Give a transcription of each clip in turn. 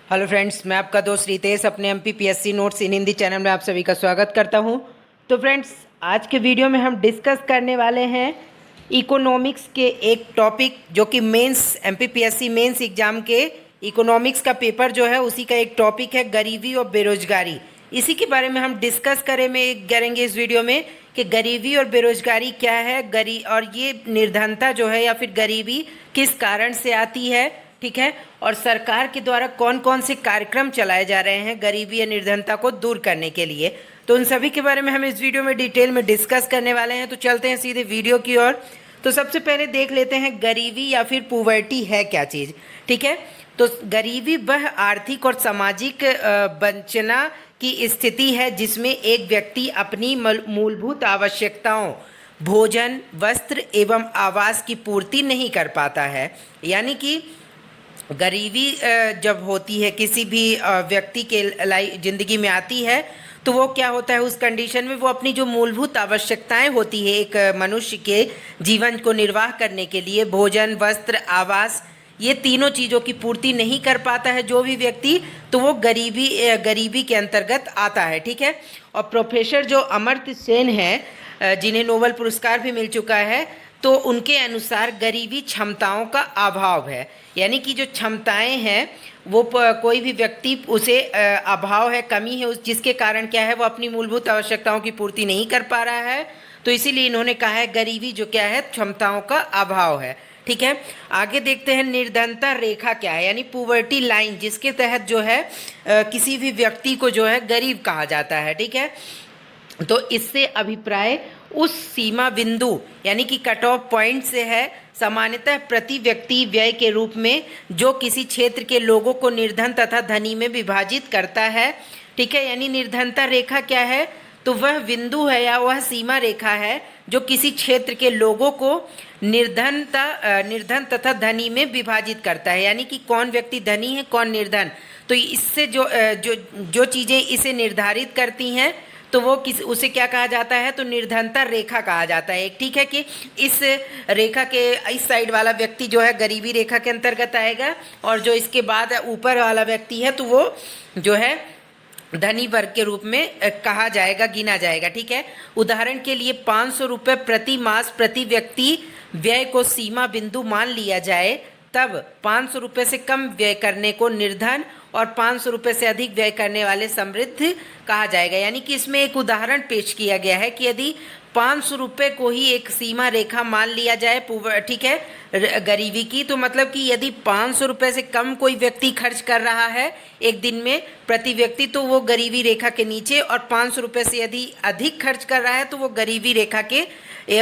Hello friends, मैं आपका दोस्त रितेश अपने एमपीपीएससी नोट्स इन हिंदी चैनल में आप सभी का स्वागत करता हूं। तो फ्रेंड्स, आज के वीडियो में हम डिस्कस करने वाले हैं इकोनॉमिक्स के एक टॉपिक जो कि मेंस एमपीपीएससी मेंस एग्जाम के इकोनॉमिक्स का पेपर जो है उसी का एक टॉपिक है गरीबी और बेरोजगारी। इसी के बारे में हम डिस्कस करेंगे इस वीडियो में कि गरीबी और बेरोजगारी क्या है, और ये निर्धनता जो है या फिर गरीबी किस कारण से आती है, ठीक है, और सरकार के द्वारा कौन कौन से कार्यक्रम चलाए जा रहे हैं गरीबी या निर्धनता को दूर करने के लिए। तो उन सभी के बारे में हम इस वीडियो में डिटेल में डिस्कस करने वाले हैं। तो चलते हैं सीधे वीडियो की ओर। तो सबसे पहले देख लेते हैं गरीबी या फिर पुवर्टी है क्या चीज़, ठीक है। तो गरीबी वह आर्थिक और सामाजिक वंचना की स्थिति है जिसमें एक व्यक्ति अपनी मूलभूत आवश्यकताओं भोजन, वस्त्र एवं आवास की पूर्ति नहीं कर पाता है। यानी कि गरीबी जब होती है किसी भी व्यक्ति के ज़िंदगी में आती है तो वो क्या होता है, उस कंडीशन में वो अपनी जो मूलभूत आवश्यकताएं होती है एक मनुष्य के जीवन को निर्वाह करने के लिए, भोजन, वस्त्र, आवास, ये तीनों चीज़ों की पूर्ति नहीं कर पाता है जो भी व्यक्ति, तो वो गरीबी के अंतर्गत आता है, ठीक है। और प्रोफेसर जो अमर्त्य सेन है जिन्हें नोबेल पुरस्कार भी मिल चुका है, तो उनके अनुसार गरीबी क्षमताओं का अभाव है। यानी कि जो क्षमताएं हैं वो कोई भी व्यक्ति उसे अभाव है, कमी है, उस जिसके कारण क्या है वो अपनी मूलभूत आवश्यकताओं की पूर्ति नहीं कर पा रहा है। तो इसीलिए इन्होंने कहा है गरीबी जो क्या है, क्षमताओं का अभाव है, ठीक है। आगे देखते हैं निर्धनता रेखा क्या है, यानी पुवर्टी लाइन, जिसके तहत जो है किसी भी व्यक्ति को जो है गरीब कहा जाता है, ठीक है। तो इससे अभिप्राय उस सीमा बिंदु यानी कि कट ऑफ पॉइंट से है, सामान्यतः प्रति व्यक्ति व्यय के रूप में, जो किसी क्षेत्र के लोगों को निर्धन तथा धनी में विभाजित करता है, ठीक है। यानी निर्धनता रेखा क्या है, तो वह बिंदु है या वह सीमा रेखा है जो किसी क्षेत्र के लोगों को निर्धन तथा धनी में विभाजित करता है। यानी कि कौन व्यक्ति धनी है, कौन निर्धन। तो इससे जो चीज़ें इसे निर्धारित करती हैं तो वो उसे क्या कहा जाता है, तो निर्धनता रेखा कहा जाता है, ठीक है। कि इस रेखा के इस साइड वाला व्यक्ति जो है गरीबी रेखा के अंतर्गत आएगा, और जो इसके बाद ऊपर वाला व्यक्ति है तो वो जो है धनी वर्ग के रूप में कहा जाएगा, गिना जाएगा, ठीक है। उदाहरण के लिए 500 रुपये प्रति मास प्रति व्यक्ति व्यय को सीमा बिंदु मान लिया जाए, तब 500 रुपये से कम व्यय करने को निर्धन और 500 रुपये से अधिक व्यय करने वाले समृद्ध कहा जाएगा। यानी कि इसमें एक उदाहरण पेश किया गया है कि यदि 500 रुपये को ही एक सीमा रेखा मान लिया जाए, ठीक है, गरीबी की, तो मतलब कि यदि 500 रुपये से कम कोई व्यक्ति खर्च कर रहा है एक दिन में प्रति व्यक्ति, तो वो गरीबी रेखा के नीचे, और 500 रुपये से यदि अधिक खर्च कर रहा है तो वो गरीबी रेखा के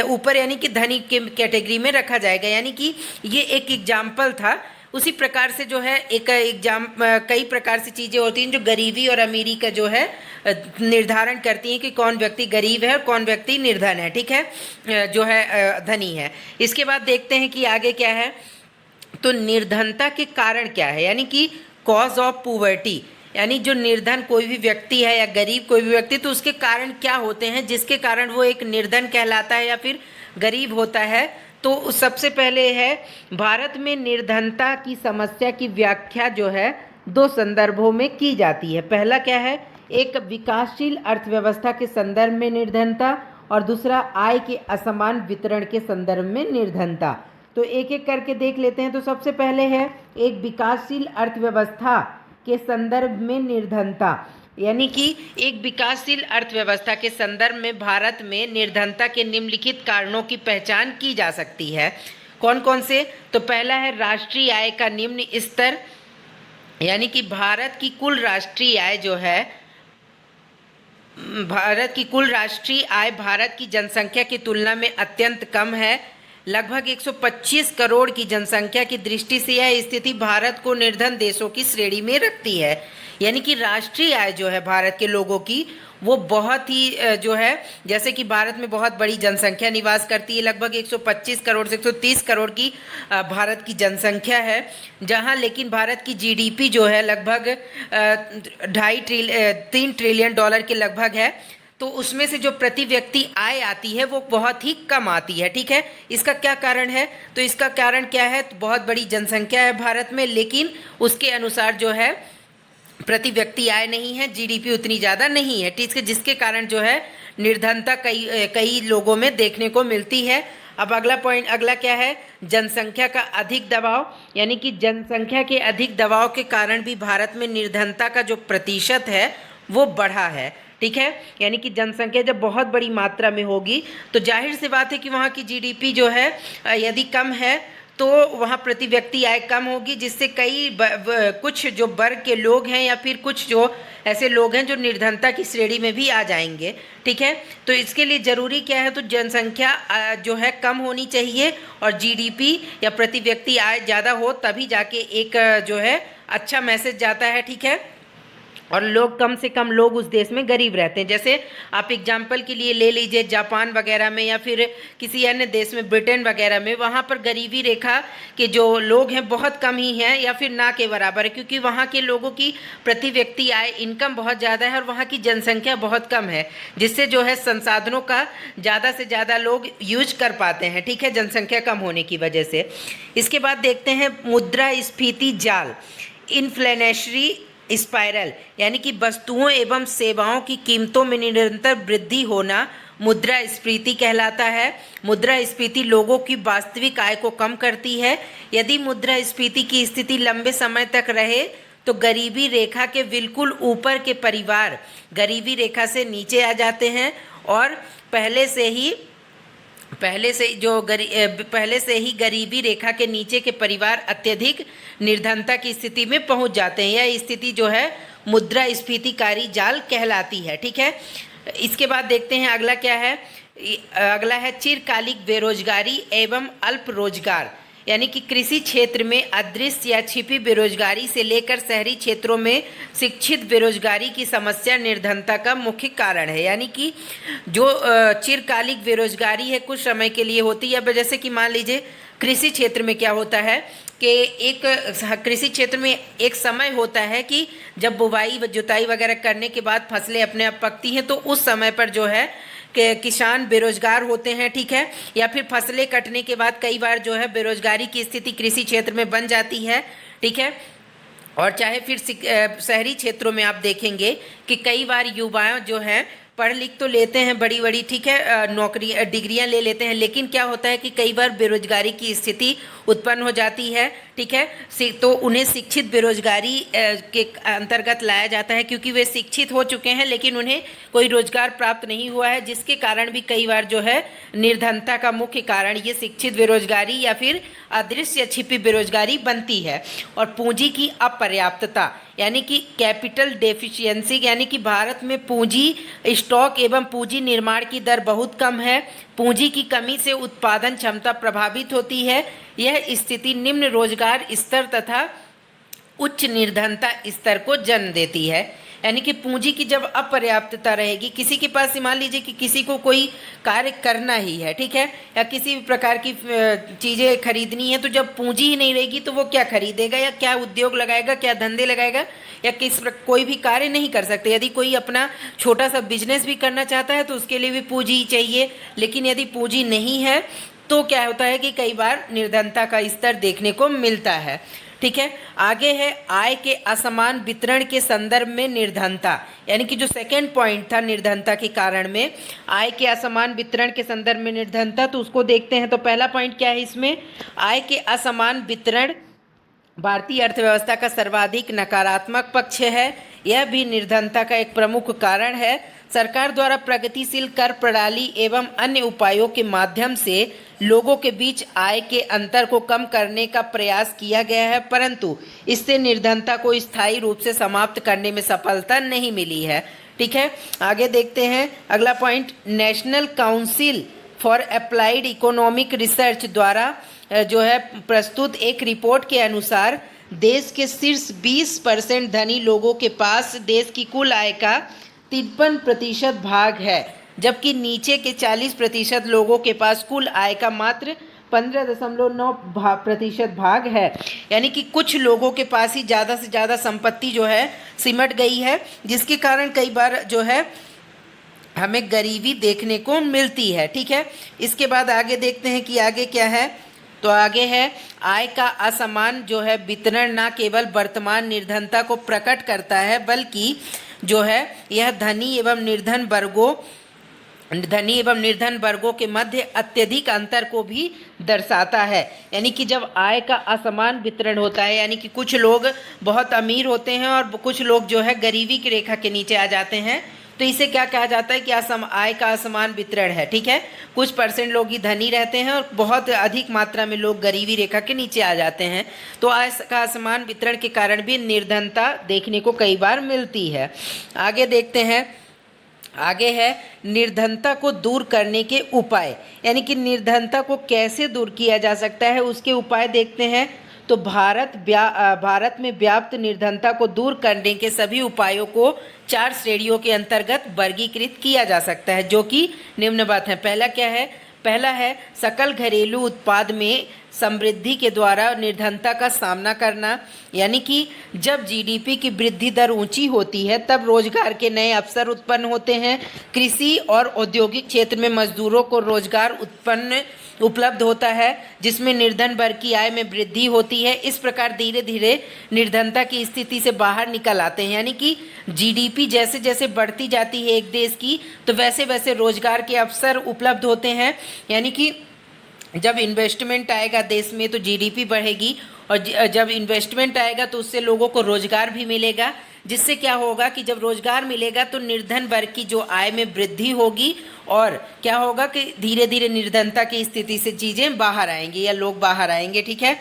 ऊपर यानी कि धनी के कैटेगरी में रखा जाएगा। यानी कि ये एक एग्जाम्पल था। उसी प्रकार से जो है कई प्रकार से चीज़ें होती हैं जो गरीबी और अमीरी का जो है निर्धारण करती हैं कि कौन व्यक्ति गरीब है और कौन व्यक्ति निर्धन है, ठीक है, जो है धनी है। इसके बाद देखते हैं कि आगे क्या है, तो निर्धनता के कारण क्या है, यानी कि कॉज ऑफ पुवर्टी, यानी जो निर्धन कोई भी व्यक्ति है या गरीब कोई भी व्यक्ति, तो उसके कारण क्या होते हैं जिसके कारण वो एक निर्धन कहलाता है या फिर गरीब होता है। तो सबसे पहले है भारत में निर्धनता की समस्या की व्याख्या जो है दो संदर्भों में की जाती है। पहला क्या है, एक विकासशील अर्थव्यवस्था के संदर्भ में निर्धनता, और दूसरा आय के असमान वितरण के संदर्भ में निर्धनता। तो एक एक करके देख लेते हैं। तो सबसे पहले है एक विकासशील अर्थव्यवस्था के संदर्भ में निर्धनता, यानी कि एक विकासशील अर्थव्यवस्था के संदर्भ में भारत में निर्धनता के निम्नलिखित कारणों की पहचान की जा सकती है। कौन कौन से, तो पहला है राष्ट्रीय आय का निम्न स्तर, यानी कि भारत की कुल राष्ट्रीय आय जो है, भारत की कुल राष्ट्रीय आय भारत की जनसंख्या की तुलना में अत्यंत कम है। लगभग 125 करोड़ की जनसंख्या की दृष्टि से यह स्थिति भारत को निर्धन देशों की श्रेणी में रखती है। यानी कि राष्ट्रीय आय जो है भारत के लोगों की वो बहुत ही जो है, जैसे कि भारत में बहुत बड़ी जनसंख्या निवास करती है, लगभग 125 करोड़ से 130 करोड़ की भारत की जनसंख्या है, जहां लेकिन भारत की जीडीपी जो है लगभग 3 ट्रिलियन डॉलर के लगभग है। तो उसमें से जो प्रति व्यक्ति आय आती है वो बहुत ही कम आती है, ठीक है। इसका क्या कारण है, तो इसका कारण क्या है, तो बहुत बड़ी जनसंख्या है भारत में, लेकिन उसके अनुसार जो है प्रति व्यक्ति आय नहीं है, जीडीपी उतनी ज़्यादा नहीं है, ठीक है, जिसके कारण जो है निर्धनता कई लोगों में देखने को मिलती है। अब अगला पॉइंट, अगला क्या है, जनसंख्या का अधिक दबाव, यानी कि जनसंख्या के अधिक दबाव के कारण भी भारत में निर्धनता का जो प्रतिशत है वो बढ़ा है, ठीक है। यानी कि जनसंख्या जब बहुत बड़ी मात्रा में होगी तो जाहिर सी बात है कि वहाँ की जीडीपी जो है यदि कम है तो वहाँ प्रति व्यक्ति आय कम होगी, जिससे कुछ जो वर्ग के लोग हैं या फिर कुछ जो ऐसे लोग हैं जो निर्धनता की श्रेणी में भी आ जाएंगे, ठीक है। तो इसके लिए ज़रूरी क्या है, तो जनसंख्या जो है कम होनी चाहिए और जीडीपी या प्रति व्यक्ति आय ज़्यादा हो, तभी जाके एक जो है अच्छा मैसेज जाता है, ठीक है। और लोग कम से कम लोग उस देश में गरीब रहते हैं। जैसे आप एग्जाम्पल के लिए ले लीजिए जापान वगैरह में या फिर किसी अन्य देश में, ब्रिटेन वगैरह में, वहाँ पर गरीबी रेखा के जो लोग हैं बहुत कम ही हैं या फिर ना के बराबर है, क्योंकि वहाँ के लोगों की प्रति व्यक्ति आय इनकम बहुत ज़्यादा है और वहाँ की जनसंख्या बहुत कम है, जिससे जो है संसाधनों का ज़्यादा से ज़्यादा लोग यूज कर पाते हैं, ठीक है, जनसंख्या कम होने की वजह से। इसके बाद देखते हैं मुद्रास्फीति जाल, इन्फ्लेशनरी स्पाइरल, यानी कि वस्तुओं एवं सेवाओं की कीमतों में निरंतर वृद्धि होना मुद्रास्फीति कहलाता है। मुद्रास्फीति लोगों की वास्तविक आय को कम करती है। यदि मुद्रास्फीति की स्थिति लंबे समय तक रहे तो गरीबी रेखा के बिल्कुल ऊपर के परिवार गरीबी रेखा से नीचे आ जाते हैं और पहले से ही गरीबी रेखा के नीचे के परिवार अत्यधिक निर्धनता की स्थिति में पहुंच जाते हैं। यह स्थिति जो है मुद्रास्फीतिकारी जाल कहलाती है, ठीक है। इसके बाद देखते हैं अगला क्या है। अगला है चिरकालिक बेरोजगारी एवं अल्प रोजगार, यानी कि कृषि क्षेत्र में अदृश्य या छिपी बेरोजगारी से लेकर शहरी क्षेत्रों में शिक्षित बेरोजगारी की समस्या निर्धनता का मुख्य कारण है। यानी कि जो चिरकालिक बेरोजगारी है कुछ समय के लिए होती है। जैसे कि मान लीजिए कृषि क्षेत्र में क्या होता है कि कृषि क्षेत्र में एक समय होता है कि जब बुवाई व जुताई वगैरह करने के बाद फसलें अपने आप पकती हैं, तो उस समय पर जो है कि किसान बेरोजगार होते हैं, ठीक है, या फिर फसलें कटने के बाद कई बार जो है बेरोजगारी की स्थिति कृषि क्षेत्र में बन जाती है, ठीक है। और चाहे फिर शहरी क्षेत्रों में आप देखेंगे कि कई बार युवा जो हैं पढ़ लिख तो लेते हैं बड़ी बड़ी, ठीक है, नौकरी डिग्रियां ले लेते हैं, लेकिन क्या होता है कि कई बार बेरोजगारी की स्थिति उत्पन्न हो जाती है, ठीक है। तो उन्हें शिक्षित बेरोजगारी के अंतर्गत लाया जाता है, क्योंकि वे शिक्षित हो चुके हैं लेकिन उन्हें कोई रोजगार प्राप्त नहीं हुआ है, जिसके कारण भी कई बार जो है निर्धनता का मुख्य कारण ये शिक्षित बेरोजगारी या फिर अदृश्य छिपी बेरोजगारी बनती है। और पूंजी की अपर्याप्तता, यानी कि कैपिटल डेफिशिएंसी, यानी कि भारत में पूंजी स्टॉक एवं पूंजी निर्माण की दर बहुत कम है। पूंजी की कमी से उत्पादन क्षमता प्रभावित होती है। यह स्थिति निम्न रोजगार स्तर तथा उच्च निर्धनता स्तर को जन्म देती है। यानी कि पूंजी की जब अपर्याप्तता रहेगी, किसी के पास मान लीजिए कि किसी को कोई कार्य करना ही है, ठीक है, या किसी भी प्रकार की चीज़ें खरीदनी है, तो जब पूंजी ही नहीं रहेगी तो वो क्या खरीदेगा या क्या उद्योग लगाएगा, क्या धंधे लगाएगा, या कोई भी कार्य नहीं कर सकते। यदि कोई अपना छोटा सा बिजनेस भी करना चाहता है तो उसके लिए भी पूंजी ही चाहिए, लेकिन यदि पूंजी नहीं है तो क्या होता है कि कई बार निर्धनता का स्तर देखने को मिलता है, ठीक है। आगे है आय के असमान वितरण के संदर्भ में निर्धनता, यानी कि जो सेकेंड पॉइंट था निर्धनता के कारण में, आय के असमान वितरण के संदर्भ में निर्धनता, तो उसको देखते हैं। तो पहला पॉइंट क्या है इसमें, आय के असमान वितरण भारतीय अर्थव्यवस्था का सर्वाधिक नकारात्मक पक्ष है। यह भी निर्धनता का एक प्रमुख कारण है। सरकार द्वारा प्रगतिशील कर प्रणाली एवं अन्य उपायों के माध्यम से लोगों के बीच आय के अंतर को कम करने का प्रयास किया गया है, परंतु इससे निर्धनता को स्थायी रूप से समाप्त करने में सफलता नहीं मिली है, ठीक है। आगे देखते हैं अगला point, national council for applied economic research द्वारा जो है प्रस्तुत एक रिपोर्ट के अनुसार देश के शीर्ष 20% धनी लोगों के पास देश की कुल आय का 53% भाग है, जबकि नीचे के 40% लोगों के पास कुल आय का मात्र 15.9% भाग है। यानी कि कुछ लोगों के पास ही ज़्यादा से ज़्यादा संपत्ति जो है सिमट गई है, जिसके कारण कई बार जो है हमें गरीबी देखने को मिलती है, ठीक है। इसके बाद आगे देखते हैं कि आगे क्या है। तो आगे है, आय का असमान जो है वितरण न केवल वर्तमान निर्धनता को प्रकट करता है बल्कि जो है यह धनी एवं निर्धन वर्गों के मध्य अत्यधिक अंतर को भी दर्शाता है। यानी कि जब आय का असमान वितरण होता है, यानी कि कुछ लोग बहुत अमीर होते हैं और कुछ लोग जो है गरीबी की रेखा के नीचे आ जाते हैं, तो इसे क्या कहा जाता है कि आय का असमान वितरण है। ठीक है, कुछ परसेंट लोग ही धनी रहते हैं और बहुत अधिक मात्रा में लोग गरीबी रेखा के नीचे आ जाते हैं। तो आय का असमान वितरण के कारण भी निर्धनता देखने को कई बार मिलती है। आगे देखते हैं, आगे है निर्धनता को दूर करने के उपाय, यानी कि निर्धनता को कैसे दूर किया जा सकता है उसके उपाय देखते हैं। तो भारत में व्याप्त निर्धनता को दूर करने के सभी उपायों को 4 श्रेणियों के अंतर्गत वर्गीकृत किया जा सकता है, जो कि निम्नवत है। पहला क्या है? पहला है सकल घरेलू उत्पाद में समृद्धि के द्वारा निर्धनता का सामना करना, यानी कि जब जीडीपी की वृद्धि दर ऊंची होती है तब रोजगार के नए अवसर उत्पन्न होते हैं। कृषि और औद्योगिक क्षेत्र में मजदूरों को रोजगार उपलब्ध होता है, जिसमें निर्धन वर्ग की आय में वृद्धि होती है। इस प्रकार धीरे धीरे निर्धनता की स्थिति से बाहर निकल आते हैं। यानी कि जीडीपी जैसे जैसे बढ़ती जाती है एक देश की, तो वैसे वैसे रोजगार के अवसर उपलब्ध होते हैं। यानी कि जब इन्वेस्टमेंट आएगा देश में तो जीडीपी बढ़ेगी, और जब इन्वेस्टमेंट आएगा तो उससे लोगों को रोजगार भी मिलेगा, जिससे क्या होगा कि जब रोजगार मिलेगा तो निर्धन वर्ग की जो आय में वृद्धि होगी, और क्या होगा कि धीरे धीरे निर्धनता की स्थिति से चीज़ें बाहर आएंगी या लोग बाहर आएंगे। ठीक है,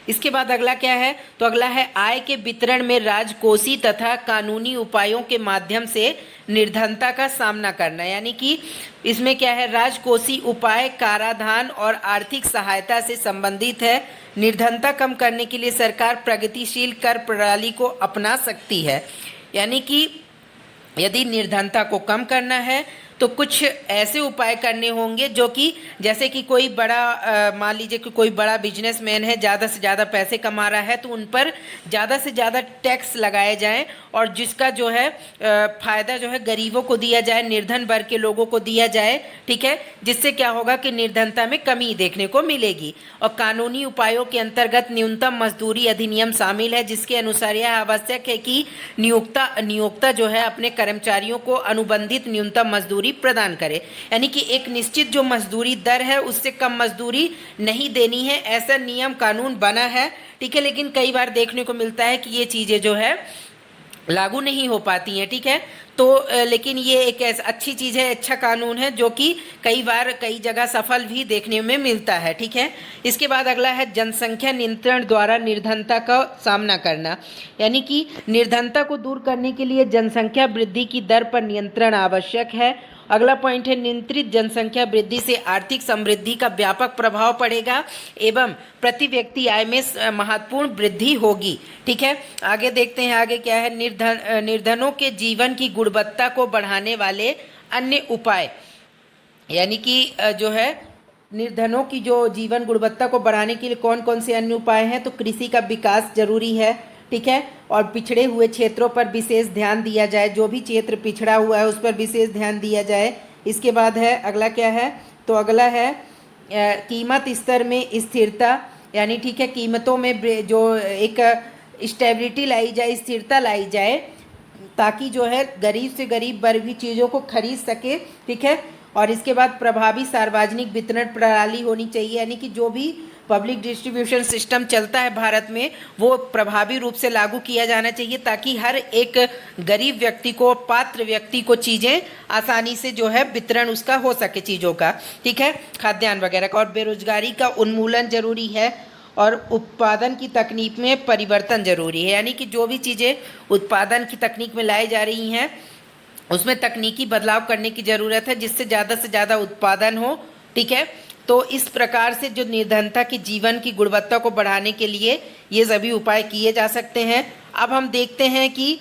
इसके बाद अगला क्या है? तो अगला है आय के वितरण में राजकोषीय तथा कानूनी उपायों के माध्यम से निर्धनता का सामना करना। यानी कि इसमें क्या है? राजकोषीय उपाय कराधान और आर्थिक सहायता से संबंधित है। निर्धनता कम करने के लिए सरकार प्रगतिशील कर प्रणाली को अपना सकती है। यानी कि यदि निर्धनता को कम करना है तो कुछ ऐसे उपाय करने होंगे जो कि जैसे कि कोई बड़ा मान लीजिए कि कोई बड़ा बिजनेसमैन है, ज़्यादा से ज़्यादा पैसे कमा रहा है, तो उन पर ज़्यादा से ज़्यादा टैक्स लगाए जाएं और जिसका जो है फ़ायदा जो है गरीबों को दिया जाए, निर्धन वर्ग के लोगों को दिया जाए। ठीक है, जिससे क्या होगा कि निर्धनता में कमी देखने को मिलेगी। और कानूनी उपायों के अंतर्गत न्यूनतम मजदूरी अधिनियम शामिल है, जिसके अनुसार यह आवश्यक है कि नियोक्ता जो है अपने कर्मचारियों को अनुबंधित न्यूनतम मजदूरी प्रदान करे। यानी कि एक निश्चित जो मजदूरी दर है उससे कम मजदूरी नहीं देनी है, ऐसा नियम कानून बना है। ठीक है, लेकिन कई बार देखने को मिलता है कि ये चीज़ें जो है लागू नहीं हो पाती हैं। ठीक है, तो लेकिन ये एक अच्छी चीज़ है, अच्छा कानून है, जो कि कई बार कई जगह सफल भी देखने में मिलता है। ठीक है, इसके बाद अगला है जनसंख्या नियंत्रण द्वारा निर्धनता का सामना करना। यानी कि निर्धनता को दूर करने के लिए जनसंख्या वृद्धि की दर पर नियंत्रण आवश्यक है। अगला पॉइंट है नियंत्रित जनसंख्या वृद्धि से आर्थिक समृद्धि का व्यापक प्रभाव पड़ेगा एवं प्रति व्यक्ति आय में महत्वपूर्ण वृद्धि होगी। ठीक है, आगे देखते हैं, आगे क्या है? निर्धनों के जीवन की गुणवत्ता को बढ़ाने वाले अन्य उपाय। यानी कि जो है निर्धनों की जो जीवन गुणवत्ता को बढ़ाने के लिए कौन कौन से अन्य उपाय हैं? तो कृषि का विकास जरूरी है। ठीक है, और पिछड़े हुए क्षेत्रों पर विशेष ध्यान दिया जाए, जो भी क्षेत्र पिछड़ा हुआ है उस पर विशेष ध्यान दिया जाए। इसके बाद है अगला क्या है? तो अगला है कीमत स्तर में स्थिरता। यानी ठीक है, कीमतों में जो एक स्टेबिलिटी लाई जाए, स्थिरता लाई जाए, ताकि जो है गरीब से गरीब वर्ग भी चीज़ों को खरीद सके। ठीक है, और इसके बाद प्रभावी सार्वजनिक वितरण प्रणाली होनी चाहिए। यानी कि जो भी पब्लिक डिस्ट्रीब्यूशन सिस्टम चलता है भारत में वो प्रभावी रूप से लागू किया जाना चाहिए, ताकि हर एक गरीब व्यक्ति को, पात्र व्यक्ति को चीज़ें आसानी से जो है वितरण उसका हो सके चीज़ों का। ठीक है, खाद्यान्न वगैरह का। और बेरोजगारी का उन्मूलन जरूरी है और उत्पादन की तकनीक में परिवर्तन जरूरी है। यानी कि जो भी चीज़ें उत्पादन की तकनीक में लाई जा रही हैं उसमें तकनीकी बदलाव करने की ज़रूरत है, जिससे ज़्यादा उत्पादन हो। ठीक है, तो इस प्रकार से जो निर्धनता की जीवन की गुणवत्ता को बढ़ाने के लिए ये सभी उपाय किए जा सकते हैं। अब हम देखते हैं कि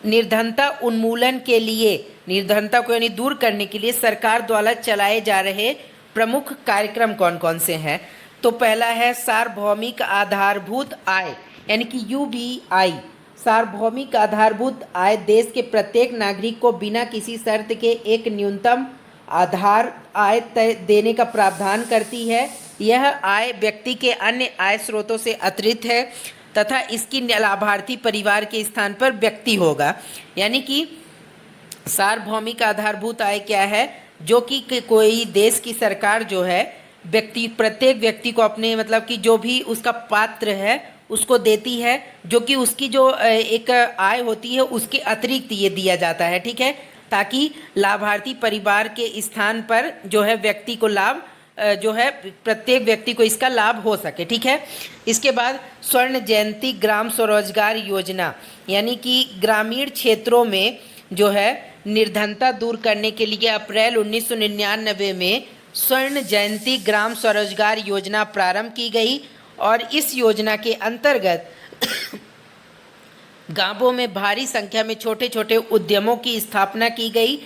निर्धनता उन्मूलन के लिए, निर्धनता को यानी दूर करने के लिए सरकार द्वारा चलाए जा रहे प्रमुख कार्यक्रम कौन कौन से हैं। तो पहला है सार्वभौमिक आधारभूत आय, यानी कि UBI। सार्वभौमिक आधारभूत आय देश के प्रत्येक नागरिक को बिना किसी शर्त के एक न्यूनतम आधार आय देने का प्रावधान करती है। यह आय व्यक्ति के अन्य आय स्रोतों से अतिरिक्त है तथा इसकी लाभार्थी परिवार के स्थान पर व्यक्ति होगा। यानी कि सार्वभौमिक आधारभूत आय क्या है, जो कि कोई देश की सरकार जो है प्रत्येक व्यक्ति को अपने मतलब कि जो भी उसका पात्र है उसको देती है, जो कि उसकी जो एक आय होती है उसके अतिरिक्त ये दिया जाता है, ठीक है, ताकि लाभार्थी परिवार के स्थान पर जो है व्यक्ति को लाभ जो है प्रत्येक व्यक्ति को इसका लाभ हो सके, ठीक है। इसके बाद स्वर्ण जयंती ग्राम स्वरोजगार योजना, यानी कि ग्रामीण क्षेत्रों में जो है निर्धनता दूर करने के लिए अप्रैल 1999 में स्वर्ण जयंती ग्राम स्वरोजगार योजना प्रारंभ की गई और इस योजना के अंतर्गत गांवों में भारी संख्या में छोटे छोटे उद्यमों की स्थापना की गई।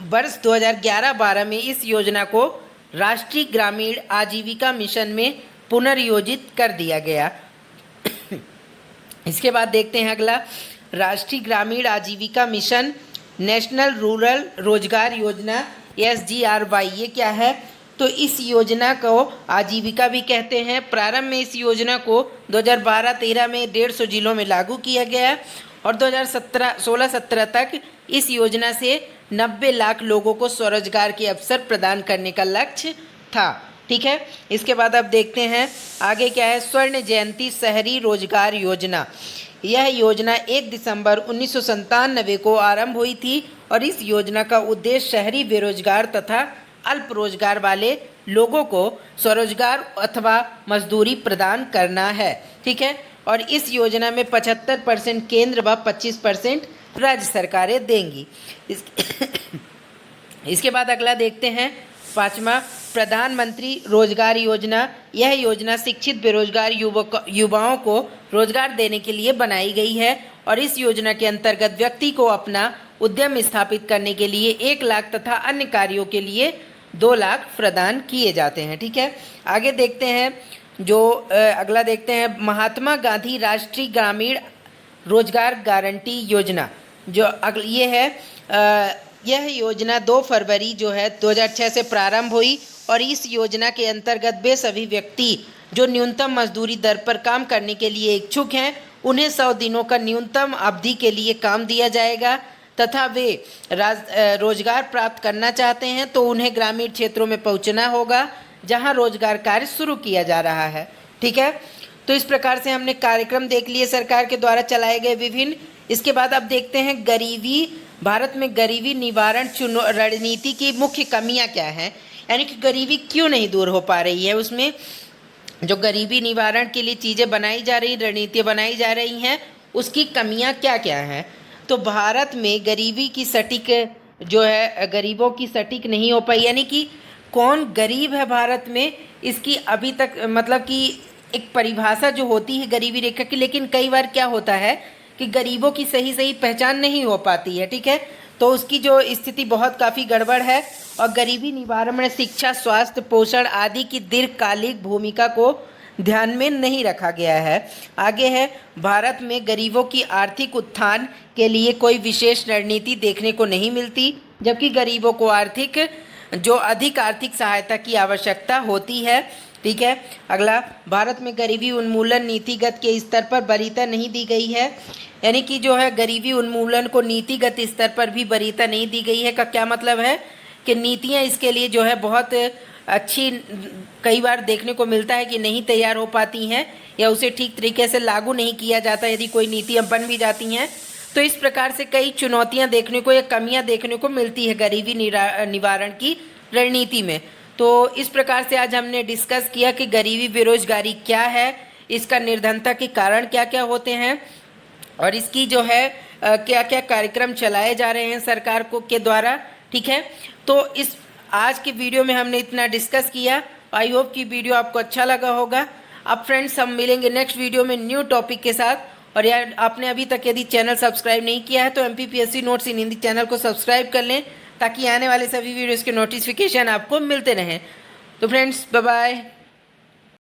वर्ष 2011-12 में इस योजना को राष्ट्रीय ग्रामीण आजीविका मिशन में पुनर्योजित कर दिया गया। इसके बाद देखते हैं अगला, राष्ट्रीय ग्रामीण आजीविका मिशन नेशनल रूरल रोजगार योजना SGRY, ये क्या है? तो इस योजना को आजीविका भी कहते हैं। प्रारंभ में इस योजना को 2012-13 में 150 जिलों में लागू किया गया और 2016-17 तक इस योजना से 90 लाख लोगों को स्वरोजगार के अवसर प्रदान करने का लक्ष्य था, ठीक है। इसके बाद अब देखते हैं आगे क्या है, स्वर्ण जयंती शहरी रोजगार योजना। यह योजना 1 दिसंबर 1997 को आरंभ हुई थी और इस योजना का उद्देश्य शहरी बेरोजगार तथा अल्प रोजगार वाले लोगों को स्वरोजगार अथवा मजदूरी प्रदान करना है, ठीक है। और इस योजना में 75% केंद्र व 25% राज्य सरकारें देंगी। इसके बाद अगला देखते हैं, 5वां, प्रधानमंत्री रोजगार योजना। यह योजना शिक्षित बेरोजगार युवाओं को रोजगार देने के लिए बनाई गई है और इस योजना के अंतर्गत व्यक्ति को अपना उद्यम स्थापित करने के लिए 1 लाख तथा अन्य कार्यों के लिए 2 लाख प्रदान किए जाते हैं, ठीक है। आगे देखते हैं अगला देखते हैं, महात्मा गांधी राष्ट्रीय ग्रामीण रोजगार गारंटी योजना। ये है यह योजना 2 फरवरी 2006 से प्रारंभ हुई और इस योजना के अंतर्गत वे सभी व्यक्ति जो न्यूनतम मजदूरी दर पर काम करने के लिए इच्छुक हैं उन्हें 100 दिनों का न्यूनतम अवधि के लिए काम दिया जाएगा तथा वे रोजगार प्राप्त करना चाहते हैं तो उन्हें ग्रामीण क्षेत्रों में पहुंचना होगा जहां रोजगार कार्य शुरू किया जा रहा है, ठीक है। तो इस प्रकार से हमने कार्यक्रम देख लिए सरकार के द्वारा चलाए गए विभिन्न। इसके बाद अब देखते हैं भारत में गरीबी निवारण रणनीति की मुख्य कमियां क्या हैं, यानी कि गरीबी क्यों नहीं दूर हो पा रही है। उसमें जो गरीबी निवारण के लिए चीज़ें बनाई जा रही, रणनीतियाँ बनाई जा रही हैं, उसकी कमियां क्या क्या हैं। तो भारत में गरीबी की सटीक गरीबों की सटीक नहीं हो पाई, यानी कि कौन गरीब है भारत में, इसकी अभी तक मतलब कि एक परिभाषा जो होती है गरीबी रेखा की, लेकिन कई बार क्या होता है कि गरीबों की सही पहचान नहीं हो पाती है, ठीक है। तो उसकी जो स्थिति बहुत काफ़ी गड़बड़ है और गरीबी निवारण में शिक्षा, स्वास्थ्य, पोषण आदि की दीर्घकालिक भूमिका को ध्यान में नहीं रखा गया है। आगे है, भारत में गरीबों की आर्थिक उत्थान के लिए कोई विशेष रणनीति देखने को नहीं मिलती, जबकि गरीबों को अधिक आर्थिक सहायता की आवश्यकता होती है, ठीक है। अगला, भारत में गरीबी उन्मूलन नीतिगत के स्तर पर वरीयता नहीं दी गई है, यानी कि गरीबी उन्मूलन को नीतिगत स्तर पर भी वरीयता नहीं दी गई है। का क्या मतलब है कि नीतियां इसके लिए बहुत अच्छी कई बार देखने को मिलता है कि नहीं तैयार हो पाती हैं या उसे ठीक तरीके से लागू नहीं किया जाता। यदि कोई नीतियाँ बन भी जाती हैं तो इस प्रकार से कई चुनौतियां देखने को या कमियां देखने को मिलती है गरीबी निवारण की रणनीति में। तो इस प्रकार से आज हमने डिस्कस किया कि गरीबी बेरोजगारी क्या है, इसका निर्धनता के कारण क्या क्या होते हैं और इसकी क्या क्या कार्यक्रम चलाए जा रहे हैं सरकार के द्वारा, ठीक है। तो इस आज की वीडियो में हमने इतना डिस्कस किया। आई होप कि वीडियो आपको अच्छा लगा होगा। अब फ्रेंड्स, हम मिलेंगे नेक्स्ट वीडियो में न्यू टॉपिक के साथ। और यार, आपने अभी तक यदि चैनल सब्सक्राइब नहीं किया है तो MPPSC नोट्स इन हिंदी चैनल को सब्सक्राइब कर लें ताकि आने वाले सभी वीडियोज़ के नोटिफिकेशन आपको मिलते रहें। तो फ्रेंड्स, बाय बाय।